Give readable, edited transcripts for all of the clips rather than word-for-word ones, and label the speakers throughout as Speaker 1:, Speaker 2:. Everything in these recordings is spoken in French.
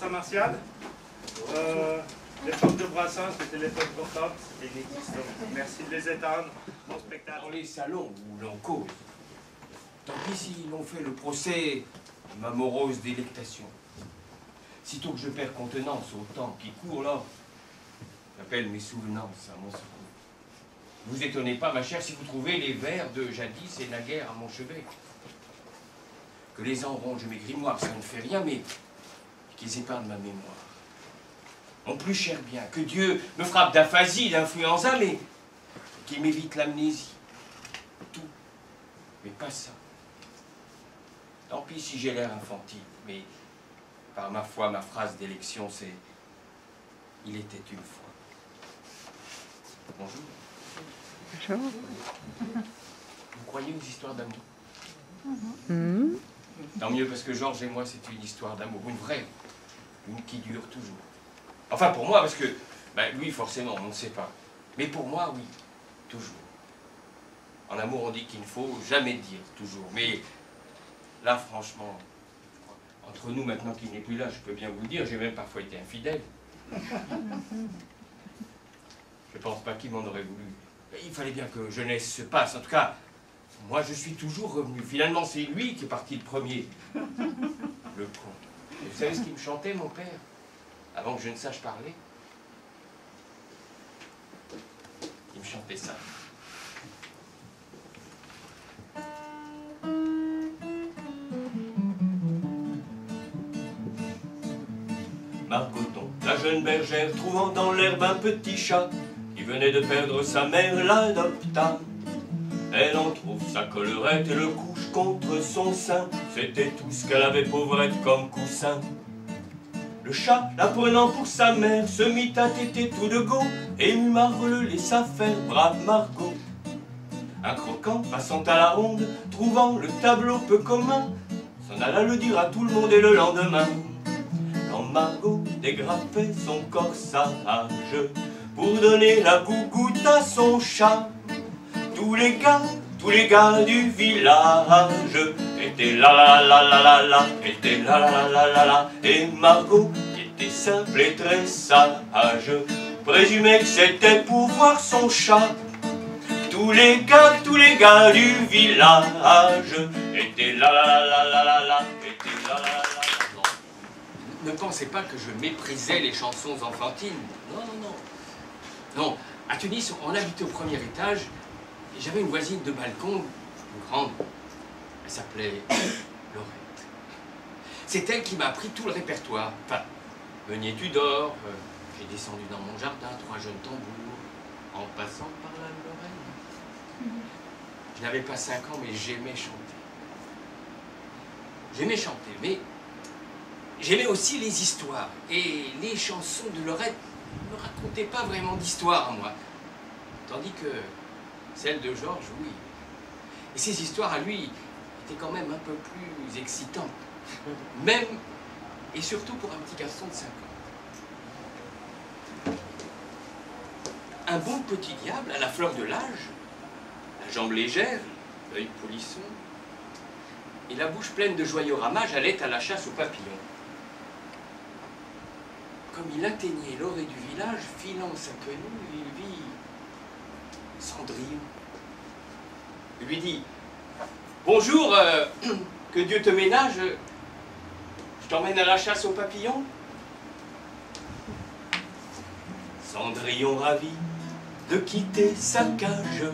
Speaker 1: Saint-Martial. L'époque de Brassens, le téléphone portable, c'était inexistant. Merci de les éteindre. Bon spectacle.
Speaker 2: Dans les salons où l'on cause, tant pis s'ils l'ont fait le procès de ma morose délectation. Sitôt que je perds contenance au temps qui court là, j'appelle mes souvenances à mon secours. Ne vous étonnez pas, ma chère, si vous trouvez les vers de jadis et naguère à mon chevet. Que les enrongent mes grimoires, ça ne fait rien, mais qu'ils épargnent ma mémoire. Mon plus cher bien, que Dieu me frappe d'aphasie, d'influenza, mais qu'il m'évite l'amnésie. Tout, mais pas ça. Tant pis si j'ai l'air infantile, mais par ma foi, ma phrase d'élection, c'est « Il était une fois ». Bonjour.
Speaker 3: Bonjour.
Speaker 2: Vous croyez aux histoires d'amour? Tant mieux, parce que Georges et moi, c'est une histoire d'amour, une vraie, une qui dure toujours. Enfin, pour moi, parce que, ben, lui, forcément, on ne sait pas. Mais pour moi, oui, toujours. En amour, on dit qu'il ne faut jamais dire toujours. Mais là, franchement, je crois, entre nous, maintenant qu'il n'est plus là, je peux bien vous le dire, j'ai même parfois été infidèle. Je ne pense pas qu'il m'en aurait voulu. Il fallait bien que jeunesse se passe. En tout cas, moi, je suis toujours revenu. Finalement, c'est lui qui est parti le premier. Le con. Et vous savez ce qu'il me chantait, mon père, avant que je ne sache parler? Il me chantait ça. Margoton, la jeune bergère, trouvant dans l'herbe un petit chat qui venait de perdre sa mère, l'adopta. Elle en trouve sa collerette et le couche contre son sein. C'était tout ce qu'elle avait, pauvrette, comme coussin. Le chat, la prenant pour sa mère, se mit à téter tout de go, et Margot le laissa faire, brave Margot. Un croquant, passant à la ronde, trouvant le tableau peu commun, s'en alla le dire à tout le monde et le lendemain. Quand Margot dégrafait son corsage pour donner la gougoute à son chat, tous les gars du village étaient là la la la la la, étaient là la la la la, et Margot, qui était simple et très sage, présumait que c'était pour voir son chat. Tous les gars du village étaient là la la la la la, étaient là la la la. Ne pensez pas que je méprisais les chansons enfantines. Non, non, non. Non, à Tunis, on habitait au premier étage. J'avais une voisine de balcon, une grande, elle s'appelait Laurette. C'est elle qui m'a appris tout le répertoire. Enfin, Meunier Tudor, j'ai descendu dans mon jardin, 3 jeunes tambours, en passant par la Lorraine. Je n'avais pas 5 ans, mais j'aimais chanter. J'aimais chanter, mais j'aimais aussi les histoires. Et les chansons de Laurette ne me racontaient pas vraiment d'histoire, moi. Tandis que celle de Georges, oui. Et ses histoires à lui étaient quand même un peu plus excitantes. Même et surtout pour un petit garçon de 5 ans. Un bon petit diable à la fleur de l'âge, la jambe légère, l'œil polisson, et la bouche pleine de joyeux ramages allait à la chasse aux papillons. Comme il atteignait l'orée du village, filant sa quenouille, il vit Cendrillon. Il lui dit « Bonjour, que Dieu te ménage, je t'emmène à la chasse aux papillons ?» Cendrillon ravi de quitter sa cage,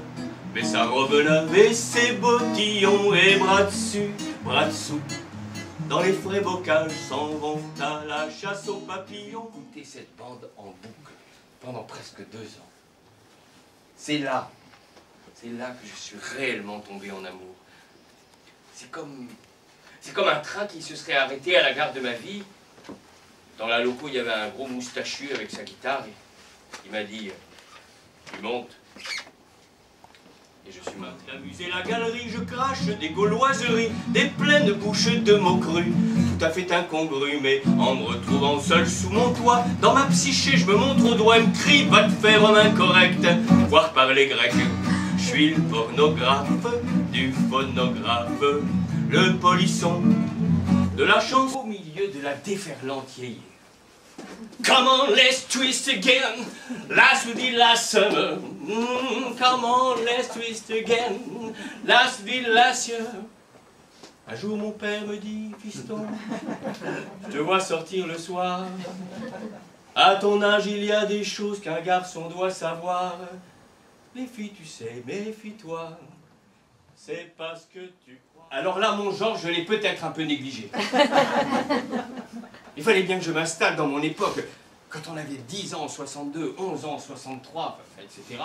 Speaker 2: met sa robe neuve et ses bottillons, et bras dessus, bras dessous, dans les frais bocages, s'en vont à la chasse aux papillons. Écoutez cette bande en boucle pendant presque 2 ans. C'est là que je suis réellement tombé en amour. C'est comme un train qui se serait arrêté à la gare de ma vie. Dans la loco, il y avait un gros moustachu avec sa guitare. Et il m'a dit « Tu montes ?» Et je suis monté amuser la galerie. Je crache des gauloiseries, des pleines bouches de mots crus, tout à fait incongru, mais en me retrouvant seul sous mon toit, dans ma psyché, je me montre au doigt, me crie, va te faire homme incorrect, voire par les Grecs. Je suis le pornographe du phonographe, le polisson de la chanson au milieu de la déferlante yéyé. Come on, let's twist again. Last will be last summer. Come on, let's twist again. Last will be last year. Un jour, mon père me dit, fiston, je te vois sortir le soir. À ton âge, il y a des choses qu'un garçon doit savoir. Les filles, tu sais, méfie-toi. C'est parce que tu crois. Alors là, mon genre, je l'ai peut-être un peu négligé. Il fallait bien que je m'installe dans mon époque. Quand on avait 10 ans en 62, 11 ans en 63, etc.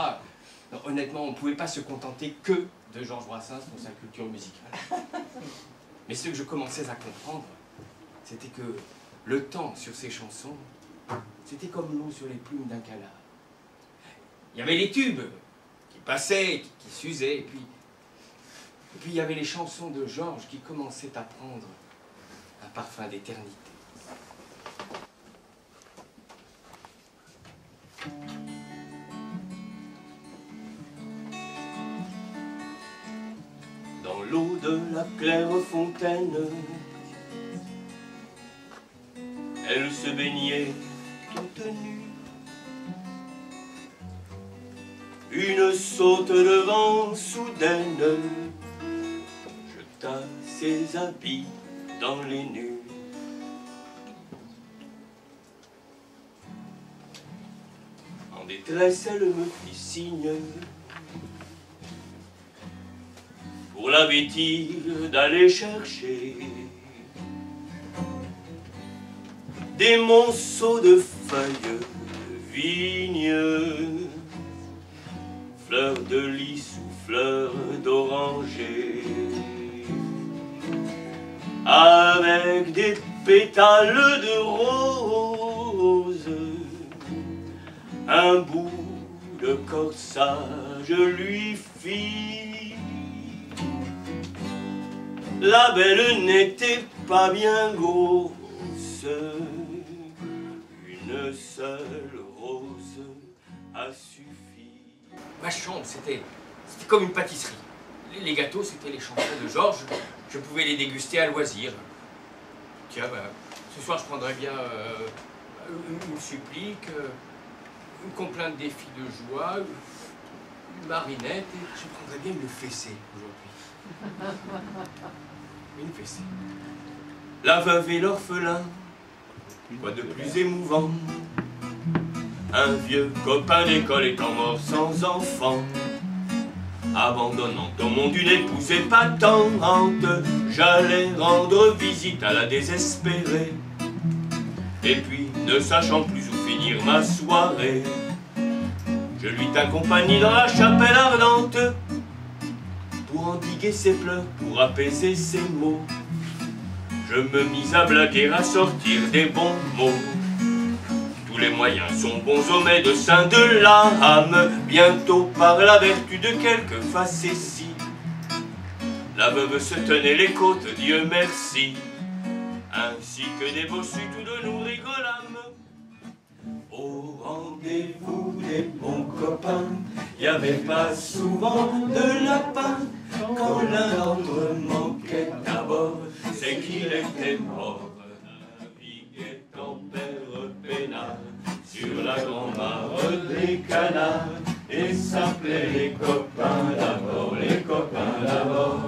Speaker 2: Non, honnêtement, on ne pouvait pas se contenter que de Georges Brassens pour sa culture musicale. Mais ce que je commençais à comprendre, c'était que le temps sur ces chansons, c'était comme l'eau sur les plumes d'un canard. Il y avait les tubes qui passaient, qui s'usaient, et puis il y avait les chansons de Georges qui commençaient à prendre un parfum d'éternité. Dans l'eau de la claire fontaine, elle se baignait toute nue. Une saute de vent soudaine jeta ses habits dans les nues. En détresse, elle me fit signe pour la bêtise d'aller chercher des monceaux de feuilles de vigne, fleurs de lys ou fleurs d'oranger, avec des pétales de rose, un bout de corsage lui fit. La belle n'était pas bien grosse, une seule rose a suffi. Ma chambre, c'était comme une pâtisserie. Les gâteaux, c'était les chansons de Georges. Je pouvais les déguster à loisir. Tiens, ce soir, je prendrais bien une supplique, une complainte des filles de joie, une marinette, et je prendrais bien une fessée aujourd'hui. Une fessée. La veuve et l'orphelin, quoi de plus émouvant? Un vieux copain d'école étant mort sans enfant, abandonnant au monde une épouse épatante, j'allais rendre visite à la désespérée. Et puis, ne sachant plus où finir ma soirée, je lui tins compagnie dans la chapelle ardente, pour endiguer ses pleurs, pour apaiser ses maux. Je me mis à blaguer, à sortir des bons mots. Tous les moyens sont bons au médecin de l'âme. Bientôt, par la vertu de quelques facéties, la veuve se tenait les côtes, Dieu merci, ainsi que des bossus, tous de nous rigolâmes. Au rendez-vous des bons copains, y avait pas souvent de lapin. Quand l'un d'entre eux manquait d'abord, c'est qu'il était mort. Naviguait en père peinard sur la grand-mare des canards, et s'appelait les copains d'abord, les copains d'abord.